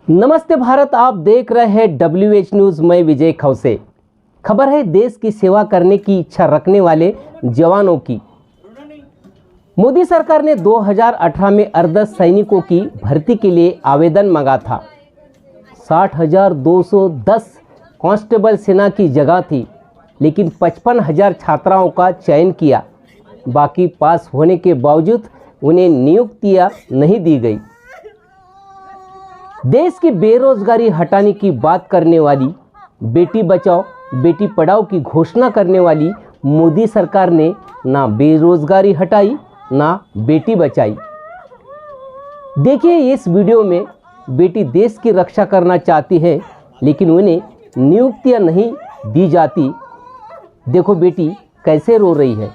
नमस्ते भारत, आप देख रहे हैं WH न्यूज़। मैं विजय खौसे। खबर है देश की सेवा करने की इच्छा रखने वाले जवानों की। मोदी सरकार ने 2018 में अर्ध सैनिकों की भर्ती के लिए आवेदन मांगा था। 60,210 कांस्टेबल सेना की जगह थी, लेकिन 55,000 छात्राओं का चयन किया। बाकी पास होने के बावजूद उन्हें नियुक्तियां नहीं दी गई। देश की बेरोजगारी हटाने की बात करने वाली, बेटी बचाओ बेटी पढ़ाओ की घोषणा करने वाली मोदी सरकार ने ना बेरोजगारी हटाई ना बेटी बचाई। देखिए इस वीडियो में, बेटी देश की रक्षा करना चाहती है लेकिन उन्हें नियुक्तियां नहीं दी जाती। देखो बेटी कैसे रो रही है।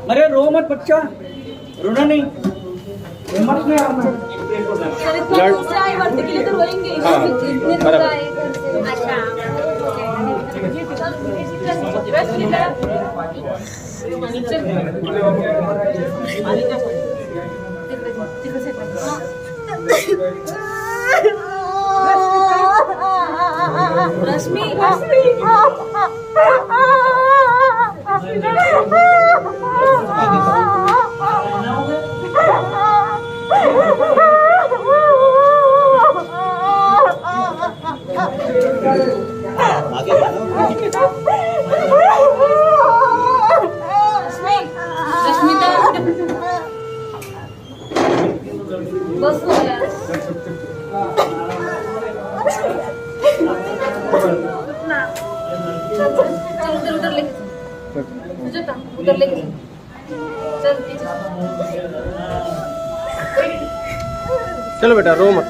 अरे रो मत बच्चा, रोना नहीं, हिम्मत में आना। भर्ती के लिए तो रोएंगे। रश्मि बस हो गया। चल उधर लेके उधर लेके चल। चलो बेटा रो मत।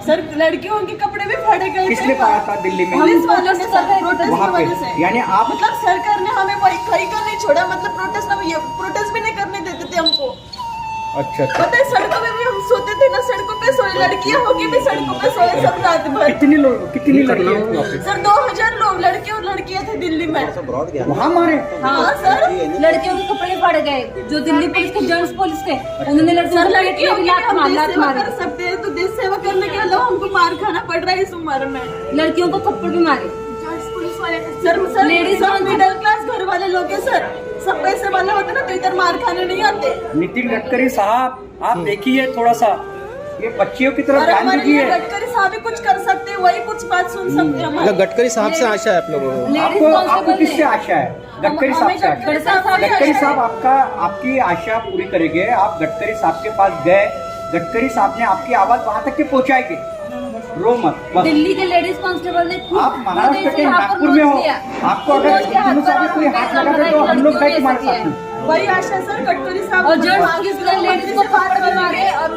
सर लड़कियों के कपड़े भी फाड़े गए। किसने पाया था दिल्ली में? पुलिस वालों ने सर प्रोटेस्ट की वजह से। यानी आप मतलब सरकार ने हमें कहीं का नहीं छोड़ा, मतलब प्रोटेस्ट भी नहीं करने देते थे हमको। अच्छा पता है सड़कों में भी हम सोते थे ना, सड़कों पे सोए, लड़कियां होगी भी सड़कों पे सोए सब रात भर। कितनी लड़कियां? सर 2000 लोग लड़के और लड़कियां थे दिल्ली में। वहाँ मारे? हाँ सर, लड़कियों के कपड़े फाड़े गए। जो दिल्ली पुलिस के जेंट्स पुलिस थे उन्होंने सर लड़कियों की हम देश सेवा मारे। कर सकते हैं तो देश सेवा करने के अलावा हमको मार खाना पड़ रहा है इस उम्र में। लड़कियों को थप्पड़ भी मारे। पुलिस वाले सर लेडीज और मिडिल क्लास घर वाले लोग हैं सर, सब पैसे वाले होते ना तो इधर मार खाने नहीं आते। नितिन गडकरी साहब, आप देखिए थोड़ा सा ये बच्चियों की तरफ ध्यान दीजिए। गडकरी साहब भी कुछ कर सकते हैं, वही कुछ बात सुन सकते हैं हमारी। गडकरी साहब से आशा है आप लोगों को? आपको किससे आशा है? गडकरी साहब से आशा। गडकरी साहब आपकी आशा पूरी करेंगे। आप गडकरी साहब के पास गए, गडकरी साहब ने आपकी आवाज वहां तक के पहुंचाएंगे। रो मत बस। दिल्ली के लेडीज कांस्टेबल ने आप महाराष्ट्र के नागपुर में हो, आपको अगर कोई हाथ लगा दे तो हम लोग गए तुम्हारे साथ में। वही आशा सर गडकरी साहब और जेंट्स लेडीज को थप्पड़ भी मारे और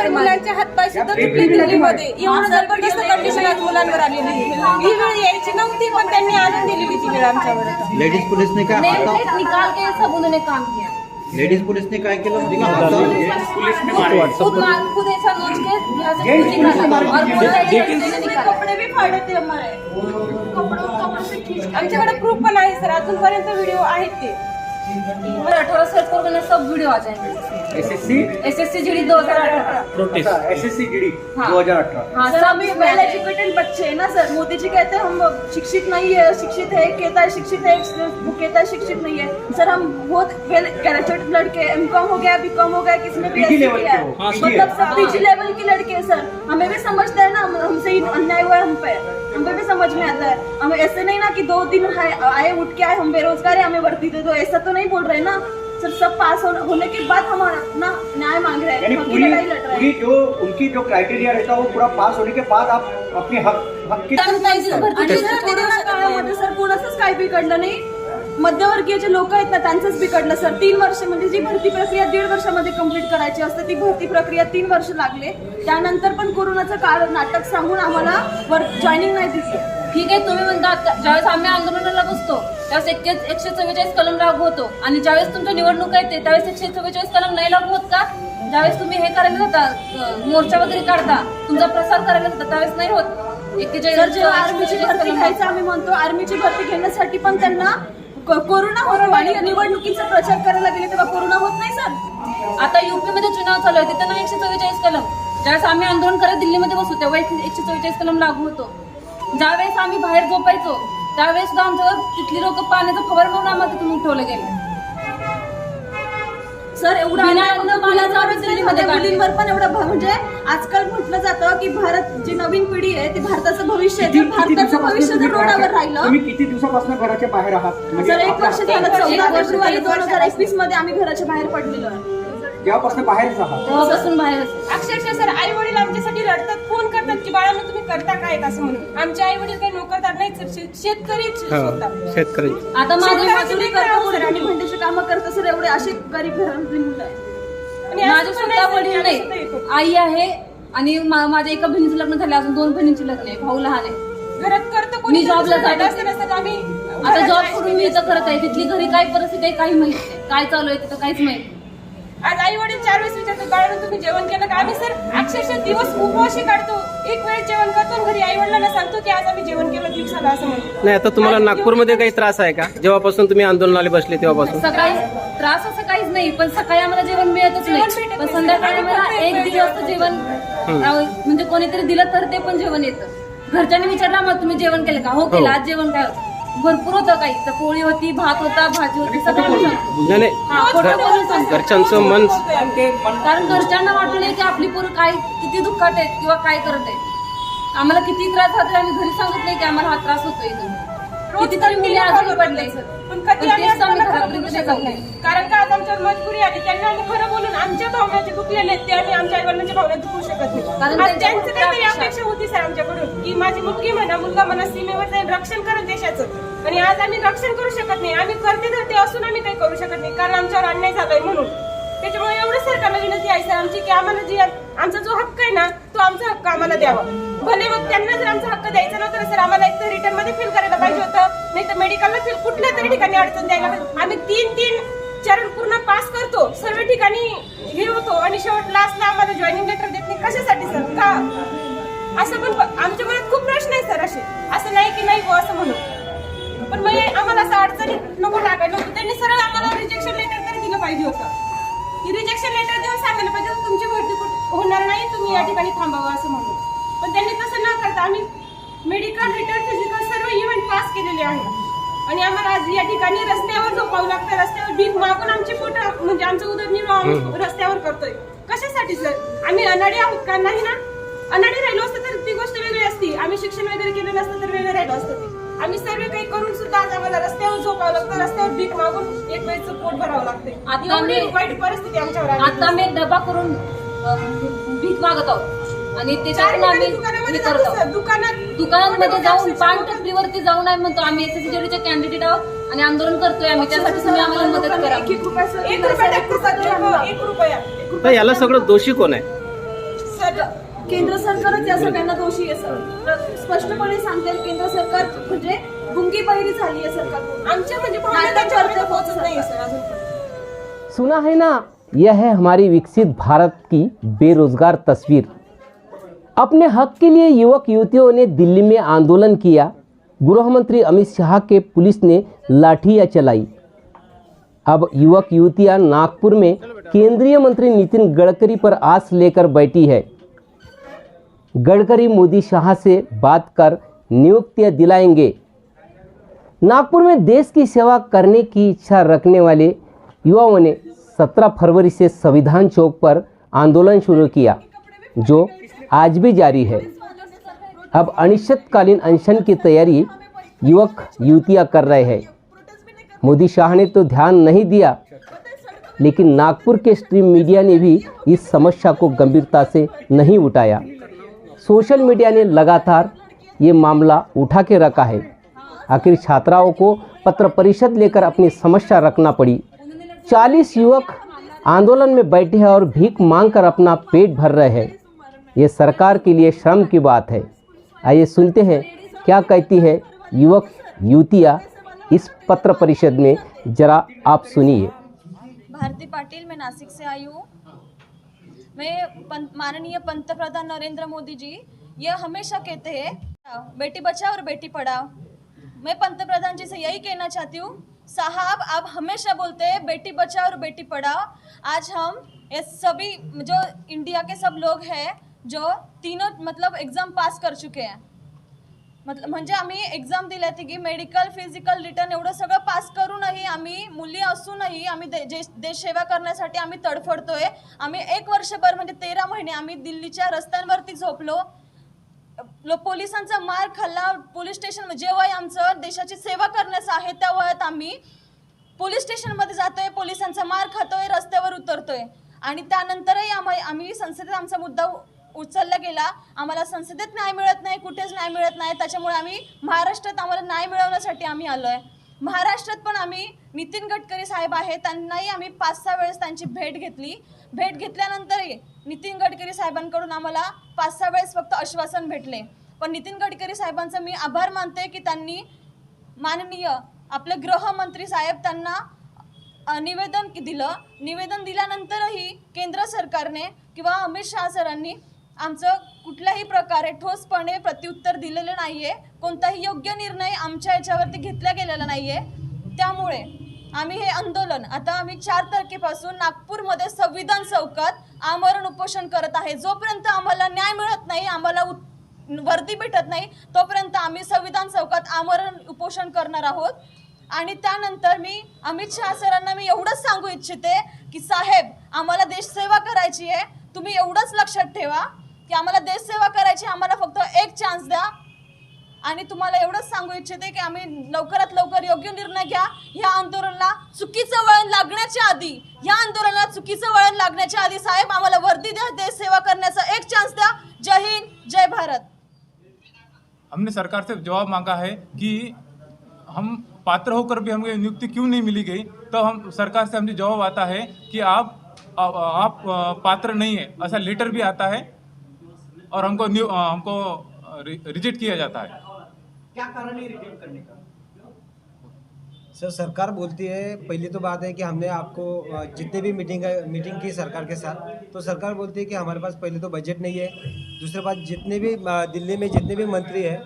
मुलांच्या हातपाय सुद्धा तुटले दिल्लीमध्ये. एवढं जबरदस्त कंडिशन आज मुलांवर आलेली आहे. ही वेळ यायची नव्हती पण त्यांनी आणून दिलेली ती वेळ आमच्यावर. लेडीज पुलिस ने क्या निकाल के सब उन्होंने काम किया। लेडीज पुलिस ने क्या किया? पुलिस ने मारे। खुद ऐसा नोच के यहाँ से निकाला और इसने कपडे भी फाड़े थे हमारे. कपडे से खींच. आमच्याकडे प्रूफ पण आहे सर, अजूनपर्यंत व्हिडिओ आहेत ते. 18 सर्च करोगे सब वीडियो आ जाएंगे। एसएससी जीडी 2018 एसएससी जीडी हाँ। 2018। हाँ सर अभी वेल एजुकेटेड बच्चे है ना सर, मोदी जी कहते हैं हम शिक्षित नहीं है, शिक्षित है, कहता है शिक्षित है, वो कहता है शिक्षित नहीं है। सर हम बहुत वेल ग्रेजुएटेड लड़के, एमकॉम हो गया, बीकॉम हो गया, किसने भी ऐसे किया है, मतलब सब पीजी लेवल के लड़के हैं सर। हमें भी समझता है ना, हमसे ही अन्याय हुआ है हम पे, हमें भी समझ में आता है। हमें ऐसे नहीं ना कि 2 दिन आए उठ के आए हम बेरोजगार है हमें भर्ती दे दो, ऐसा तो नहीं बोल रहे ना सर। सब पास होने के बाद हम अपना न्याय मांग रहे हैं, पूरी जो उनकी जो क्राइटेरिया रहता है वो पूरा पास होने के बाद आप अपने हक की कोरोना काळामध्ये सर कोणाचंच काही बिघडलं नाही. मध्यवर्गीय जे लोक आहेत ना त्यांचंच बिघडलं सर. 3 वर्ष म्हणजे जी भरती प्रक्रिया 1.5 वर्षामध्ये कंप्लीट करायची असते ती भरती प्रक्रिया 3 वर्ष लागले. त्यानंतर पण कोरोनाचं काळ नाटक सांगून आम्हाला जॉईनिंग नाही दिली. ठीक आहे, तुम्ही म्हणता ज्यावेळेस आम्ही आंदोलनाला बसतो त्यावेळेस 144 कलम लागू होतो आणि ज्यावेळेस तुमच्या निवडणूक येते त्यावेळेस 144 कलम नाही लागू होत का? ज्यावेळेस तुम्ही हे करायला जाता, मोर्चा वगैरे काढता, तुमचा प्रसार करायला जाता, त्यावेळेस नाही होत. सर जेव्हा आर्मीची भरती घ्यायचं आम्ही म्हणतो, आर्मीची भरती घेण्यासाठी पण त्यांना कोरोना होतो आणि निवडणुकीचा प्रचार करायला गेले तेव्हा कोरोना होत नाही सर. आता युपी मध्ये चुनाव चालू आहे, तिथे ना 144 कलम. ज्यावेळेस आम्ही आंदोलन करत दिल्लीमध्ये बसतो तेव्हा 144 कलम लागू होतो. ज्यावेळेस आम्ही बाहेर झोपायचो त्यावेळेस सुद्धा आमच्यावर तिथली लोक पाण्याचा फवार म्हणून आम्हाला तिथून उठवलं गेलं. सर एवढं मुलींवर पण एवढं म्हणजे आजकाल म्हटलं जातं की भारत जी नवीन पिढी आहे ती भारताचं भविष्य आहे. भारताचं भविष्य जर रोडावर राहिलं. तुम्ही किती दिवसापासून घराच्या बाहेर आहात? सर 1 वर्ष झालं, 14 फेब्रुवारी 2021 मध्ये आम्ही घराच्या बाहेर पडलेलो आहे. जेव्हापासून बाहेरच आहात तेव्हापासून बाहेर. अक्षरशः सर आई वडील आमच्यासाठी रडतात, फोन करतात की बाळांनो तुम्ही करता काय असं म्हणून. आमचे आई वडील काही नोकरदार नाहीत सर, शेतकरीच स्वतः. शेतकरी आता माझी मजुरी करतो आणि भांड्याची कामं करतो सर. एवढे असे गरीब घरातली मुलं आहेत. माझे स्वतः वडील नाही, आई आहे आणि माझ्या एका बहिणीचं लग्न झालं, अजून 2 बहिणींचे लग्न आहे, भाऊ लहान आहे. घरात करतो मी जॉबला जाते. आम्ही आता जॉब करून मी इथं करत आहे, तिथली घरी काय परिस्थिती आहे काही माहित नाही, काय चालू आहे तिथं काहीच माहित. आज आई वडील 4 वेळेस विचारतो बाळांनो तुम्ही जेवण केलं का. आम्ही सर अक्षरशः दिवस उपवाशी काढतो, एक वेळ जेवण करतो आणि घरी आई वडिलांना सांगतो की आज आम्ही जेवण केलं दिवसाला असं म्हणतो. नाही, आता तुम्हाला नागपूरमध्ये काही त्रास आहे का जेव्हापासून तुम्ही आंदोलनाला बसले तेव्हापासून? सकाळी त्रास असं काहीच नाही, पण सकाळी आम्हाला जेवण मिळतच नाही, पण संध्याकाळी आम्हाला 1 दिवस असतं जेवण, म्हणजे कोणीतरी दिलं तर ते पण जेवण येतं. घरच्यांनी विचारलं मग तुम्ही जेवण केलं का? हो केलं. आज जेवण काय होतं? भरपूर होतं, काही तर पोळी होती, भात होता, भाजी होती, सगळं नाही घरच्यांचं मन, कारण घरच्यांना वाटू नये की आपली पोरं काय किती दुःखात आहेत किंवा काय करत आहेत. आम्हाला किती त्रास होतो आम्ही घरी सांगत नाही की आम्हाला हा त्रास होतोय इथून. कितीतरी मुली आजारी पडले पण कधी आम्ही तेच आम्ही असताना घरापर्यंत खरं जाऊ बोलू नये. शकत. कारण का आज आमच्यावर मजबुरी आली, त्यांना आम्ही खरं बोलून आमच्या भावना जे दुखलेले आहेत ते आम्ही आमच्या आईवडिलांच्या भावना दुखवू शकत नाही. कारण आज त्यांच्या त्यांचं काहीतरी अपेक्षा- अपेक्षा होती सर आमच्याकडून की माझी मुलगी म्हणा मुलगा म्हणा सीमेवर जाईल, रक्षण करेल देशाचं. आणि आज आम्ही रक्षण करू शकत नाही. आम्ही करते धरते असून आम्ही काही करू शकत नाही कारण आमच्यावर अन्याय झालाय म्हणून. त्याच्यामुळे एवढं सरकारला विनंती आहे सर आमची की आम्हाला जी आमचा जो हक्क आहे ना तो आमचा हक्क आम्हाला द्यावा. भले मग त्यांना जर आमचा हक्क द्यायचा नव्हता सर आम्हाला एक तर रिटर्न मध्ये फील करायला पाहिजे होतं, नाही तर मेडिकलला फील कुठल्या तरी ठिकाणी अडचण द्यायला पाहिजे. आम्ही 3 चरण पूर्ण पास करतो, सर्व ठिकाणी हे होतो आणि शेवट लास्टला आम्हाला जॉईनिंग लेटर देत नाही. कशासाठी सर? का असं पण आमच्या मनात खूप प्रश्न आहे सर असे. असं नाही की नाही हो असं म्हणून, पण मग आम्हाला असं अडचणीत नको टाकायला होतं. त्यांनी सरळ आम्हाला रिजेक्शन लेटर तरी दिलं पाहिजे होतं. रिजेक्शन लेटर देऊन सांगायला पाहिजे तुमची भरती होणार नाही, तुम्ही या ठिकाणी थांबावं असं म्हणून. पण त्यांनी तसं न करता आम्ही मेडिकल रिटर्न फिजिकल सर्व इव्हेंट पास केलेले आहे आणि आम्हाला आज या ठिकाणी रस्त्यावर झोपावं लागतं. रस्त्यावर भीक मागून आमची पोट म्हणजे आमचं उदरनिर्वाह रस्त्यावर करतोय. कशासाठी सर? आम्ही अनाडी आहोत का? नाही ना. अनाडी राहिलो असतं तर ती गोष्ट वेगळी असती. आम्ही शिक्षण वगैरे केलं नसतं तर वेगळं राहिलं असतं. आम्ही सर्व काही करून सुद्धा आज आम्हाला रस्त्यावर झोपावं लागतं, रस्त्यावर भीक मागून एक वेळचं पोट भरावं लागतंय. आता एवढी वाईट परिस्थिती आमच्यावर आली. आता आम्ही एक डबा करून भीक मागत आहोत आणि त्याच्यातून आम्ही दुकानामध्ये हे करत जातो आहोत. सर, दुकानांमध्ये जाऊन पान टपरीवरती जाऊन आम्ही म्हणतो आम्ही एसएससीचे कॅन्डिडेट आहोत आणि आंदोलन करतोय आम्ही, त्यासाठी तुम्ही आम्हाला मदत करा. 1 रुपया टाकतो सर, 1 रुपया. तर याला सगळं दोषी कोण आहे? सर केंद्र सरकारच या सगळ्यांना दोषी आहे सर. स्पष्टपणे सांगते केंद्र सरकार म्हणजे गुंगी पहिरी झाली आहे सरकार. आमच्या म्हणजे भावना त्यांच्यापर्यंत पोहोचत नाही सर अजून पण. सुना है ना, यह है हमारी विकसित भारत की बेरोजगार तस्वीर। अपने हक के लिए युवक युवतियों ने दिल्ली में आंदोलन किया। गृह मंत्री अमित शाह के पुलिस ने लाठियां चलाई। अब युवक युवतियां नागपुर में केंद्रीय मंत्री नितिन गडकरी पर आस लेकर बैठी है। गडकरी मोदी शाह से बात कर नियुक्तियां दिलाएंगे। नागपुर में देश की सेवा करने की इच्छा रखने वाले युवाओं ने 17 फरवरी से संविधान चौक पर आंदोलन शुरू किया, जो आज भी जारी है। अब अनिश्चितकालीन अनशन की तैयारी युवक युवतियां कर रहे हैं। मोदी शाह ने तो ध्यान नहीं दिया, लेकिन नागपुर के स्ट्रीम मीडिया ने भी इस समस्या को गंभीरता से नहीं उठाया। सोशल मीडिया ने लगातार ये मामला उठा के रखा है। आखिर छात्राओं को पत्र परिषद लेकर अपनी समस्या रखना पड़ी। 40 युवक आंदोलन में बैठे हैं और भीख मांगकर अपना पेट भर रहे हैं। ये सरकार के लिए शर्म की बात है। आइए सुनते हैं क्या कहती है युवक युवतियाँ इस पत्र परिषद में, जरा आप सुनिए। भारती पाटिल, मैं नासिक से आई हूँ। माननीय पंतप्रधान नरेंद्र मोदी जी ये हमेशा कहते हैं बेटी बचाओ और बेटी पढ़ाओ। मैं पंतप्रधान जी से यही कहना चाहती हूँ, साहब आप हमेशा बोलते हैं बेटी बचाओ और बेटी पढ़ाओ। आज हम ये सभी जो इंडिया के सब लोग हैं जो तीनों मतलब एग्जाम पास कर चुके हैं, मतलब म्हणजे आम्ही एक्झाम दिल्या ती की मेडिकल फिजिकल रिटर्न एवढं सगळं पास करूनही आम्ही मुली असूनही आम्ही देश सेवा करण्यासाठी आम्ही तडफडतोय। आम्ही 1 वर्षभर म्हणजे 13 महिने आम्ही दिल्लीच्या रस्त्यांवरती झोपलो, पोलिसांचा मार खाल्ला, पोलीस स्टेशन जे वय आमचं देशाची सेवा करण्याचं आहे त्या वयात आम्ही पोलीस स्टेशनमध्ये जातोय, पोलिसांचा मार खातोय, रस्त्यावर उतरतोय आणि त्यानंतरही आम्ही संसदेत आमचा मुद्दा उचलला गेला। आम्हाला संसदेत न्याय मिळत नाही, कुठेच न्याय मिळत नाही, त्याच्यामुळे आम्ही महाराष्ट्रात आम्हाला न्याय मिळवण्यासाठी आम्ही आलोय। महाराष्ट्रात पण आम्ही नितीन गडकरी साहेब आहेत त्यांनाही आम्ही 5-6 वेळेस त्यांची भेट घेतली। भेट घेतल्यानंतरही नितीन गडकरी साहेबांकडून आम्हाला 5-6 वेळेस फक्त आश्वासन भेटले, पण नितीन गडकरी साहेबांचा मी आभार मानते की त्यांनी माननीय आपले गृहमंत्री साहेब त्यांना निवेदन दिलं। निवेदन दिल्यानंतरही केंद्र सरकारने किंवा अमित शाह सरांनी आमचं कुठल्याही प्रकारे ठोसपणे प्रत्युत्तर दिलेलं नाहीये, कोणताही योग्य निर्णय आमच्या याच्यावरती घेतला गेलेला नाहीये। त्यामुळे आम्ही हे आंदोलन आता आम्ही 4 तारखेपासून नागपूरमध्ये संविधान चौकात आमरण उपोषण करत आहे। जोपर्यंत आम्हाला न्याय मिळत नाही, आम्हाला वर्दी भेटत नाही, तोपर्यंत आम्ही संविधान चौकात आमरण उपोषण करणार आहोत। आणि त्यानंतर मी अमित शाह सरांना मी एवढंच सांगू इच्छिते की साहेब आम्हाला देशसेवा करायची आहे, तुम्ही एवढंच लक्षात ठेवा की आम्हाला देशसेवा करायची, आम्हाला फक्त एक चान्स द्या। आणि तुम्हाला एवढंच सांगू इच्छिते की आम्ही लवकरात लवकर योग्य निर्णय घ्या। ह्या आंदोलनाला चुकीचं वळण लागण्याच्या आधी साहेब आम्हाला वर्दी द्या, देशसेवा करण्याचा एक चान्स द्या। जय हिंद, जय भारत। हमने सरकार से जवाब मांगा है कि हम पात्र होकर भी हमें नियुक्ति क्यों नहीं मिली गई, तो हम सरकार से हमने जवाब आता है कि आप पात्र नहीं है, ऐसा लेटर भी आता है और हमको रिजेक्ट किया जाता है। क्या कारण है रिजेक्ट करने का? सर सरकार बोलती है, पहली तो बात है कि हमने आपको जितने भी मीटिंग की सरकार के साथ, तो सरकार बोलती है कि हमारे पास पहले तो बजट नहीं है। दूसरी बात, जितने भी दिल्ली में जितने भी मंत्री हैं,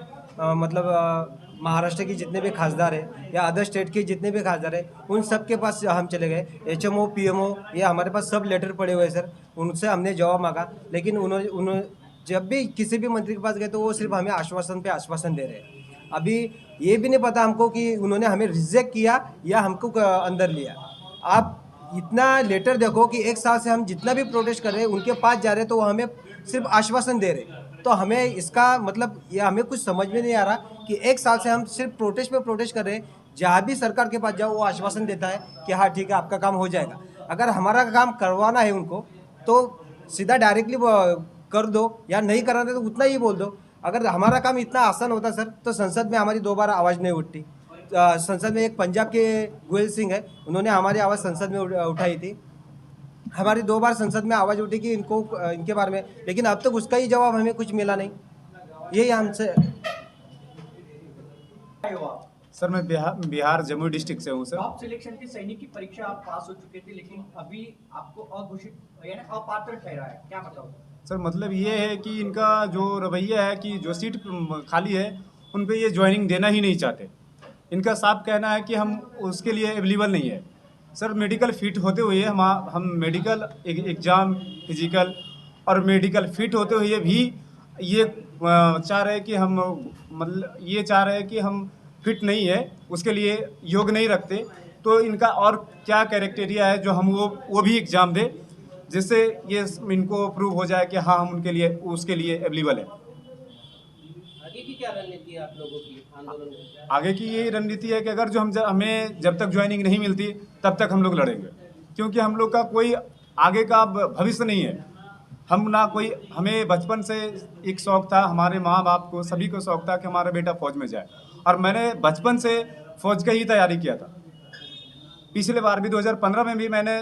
मतलब महाराष्ट्र के जितने भी खासदार हैं या अदर स्टेट के जितने भी खासदार हैं, उन सब के पास हम चले गए। HMO PMO ये हमारे पास सब लेटर पड़े हुए हैं सर, उनसे हमने जवाब मांगा, लेकिन उन्होंने जब भी किसी भी मंत्री के पास गए तो वो सिर्फ हमें आश्वासन पे आश्वासन दे रहे हैं। अभी ये भी नहीं पता हमको कि उन्होंने हमें रिजेक्ट किया या हमको अंदर लिया। आप इतना लेटर देखो कि 1 साल से हम जितना भी प्रोटेस्ट कर रहे हैं उनके पास जा रहे हैं तो वो हमें सिर्फ आश्वासन दे रहे हैं। तो हमें इसका मतलब ये हमें कुछ समझ में नहीं आ रहा कि 1 साल से हम सिर्फ प्रोटेस्ट पे प्रोटेस्ट कर रहे हैं। जहाँ भी सरकार के पास जाओ वो आश्वासन देता है कि हाँ ठीक है आपका काम हो जाएगा। अगर हमारा काम करवाना है उनको तो सीधा डायरेक्टली कर दो, या नहीं कराना तो उतना ही बोल दो। अगर हमारा काम इतना आसान होता सर तो संसद में हमारी 2 बार आवाज़ नहीं उठती। संसद में एक पंजाब के गोयल सिंह है, उन्होंने हमारी आवाज़ संसद में उठाई थी। हमारी 2 बार संसद में आवाज़ उठी कि इनके बारे में, लेकिन अब तक उसका ही जवाब हमें कुछ मिला नहीं। यही हमसे। सर मैं बिहार जमुई डिस्ट्रिक्ट से हूँ सर। टॉप सिलेक्शन की सैनिक की परीक्षा आप पास हो चुके थे, लेकिन अभी आपको अघोषित यानी अपात्र ठहरा है, क्या बताओ? सर मतलब ये है कि इनका जो रवैया है कि जो सीट खाली है उन पे ये ज्वाइनिंग देना ही नहीं चाहते। इनका साफ कहना है कि हम उसके लिए अवेलेबल नहीं है। सर मेडिकल फिट होते हुए हम मेडिकल एग्ज़ाम फिजिकल और मेडिकल फिट होते हुए भी ये चाह रहे हैं कि हम मतलब ये चाह रहे हैं कि हम फिट नहीं है, उसके लिए योग नहीं रखते। तो इनका और क्या कैरेक्टेरिया है जो हम वो भी एग्ज़ाम दे, जिससे ये इनको प्रूव हो जाए कि हाँ हम उनके लिए उसके लिए अवेलेबल है। आगे की क्या रणनीति है आप लोगों की आंदोलन में? आगे की यही रणनीति है कि अगर हमें जब तक ज्वाइनिंग नहीं मिलती तब तक हम लोग लड़ेंगे, क्योंकि हम लोग का कोई आगे का भविष्य नहीं है। हमें बचपन से एक शौक़ था, हमारे माँ बाप को सभी को शौक़ था कि हमारा बेटा फ़ौज में जाए, और मैंने बचपन से फ़ौज का ही तैयारी किया था। पिछले बार भी 2015 में भी मैंने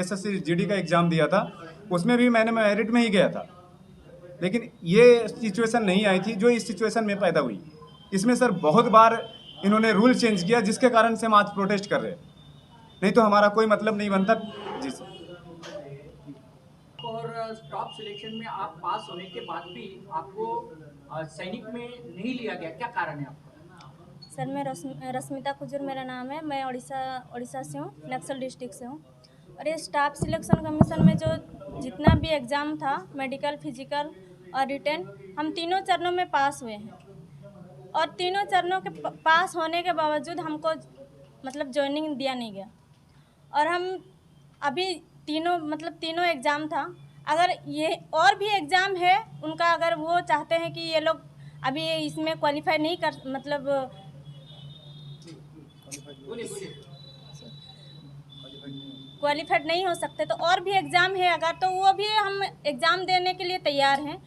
SSC GD का एग्ज़ाम दिया था, उसमें भी मैंने मेरिट में ही गया था। लेकिन ये सिचुएशन नहीं आई थी जो इस सिचुएशन में पैदा हुई। इसमें सर बहुत बार इन्होंने रूल चेंज किया, जिसके कारण से हम आज प्रोटेस्ट कर रहे हैं, नहीं तो हमारा कोई मतलब नहीं बनता। जी सर। और स्टाफ सिलेक्शन में आप पास होने के बाद भी आपको सैनिक में नहीं लिया गया, क्या कारण है आपका? सर मैं रश्मिता कुजूर मेरा नाम है। मैं उड़ीसा से हूँ, नक्सल डिस्ट्रिक्ट से हूँ। और ये स्टाफ सिलेक्शन कमीशन में जो जितना भी एग्ज़ाम था, मेडिकल, फिजिकल और रिटन, हम तीनों चरणों में पास हुए हैं। और तीनों चरणों के पास होने के बावजूद हमको मतलब ज्वाइनिंग दिया नहीं गया। और हम अभी तीनों एग्ज़ाम था, अगर ये और भी एग्ज़ाम है उनका, अगर वो चाहते हैं कि ये लोग अभी इसमें क्वालिफाई नहीं कर क्वालिफाइड नहीं हो सकते, तो और भी एग्ज़ाम है अगर, तो वो भी हम एग्ज़ाम देने के लिए तैयार हैं।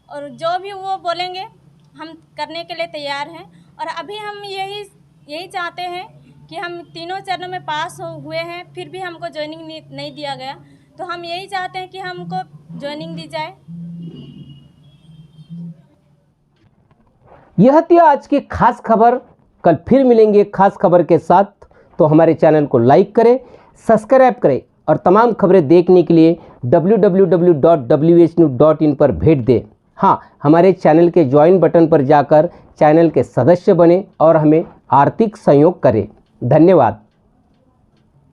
और जो भी वो बोलेंगे हम करने के लिए तैयार हैं। और अभी हम यही चाहते हैं कि हम तीनों चरणों में पास हुए हैं, फिर भी हमको ज्वाइनिंग नहीं दिया गया, तो हम यही चाहते हैं कि हमको ज्वाइनिंग दी जाए। यह थी आज की खास खबर। कल फिर मिलेंगे खास खबर के साथ, तो हमारे चैनल को लाइक करें, सब्सक्राइब करें और तमाम खबरें देखने के लिए www.whnews.in पर भेंट दें। हाँ, हमारे चैनल के ज्वाइन बटन पर जाकर चैनल के सदस्य बने और हमें आर्थिक सहयोग करें। धन्यवाद।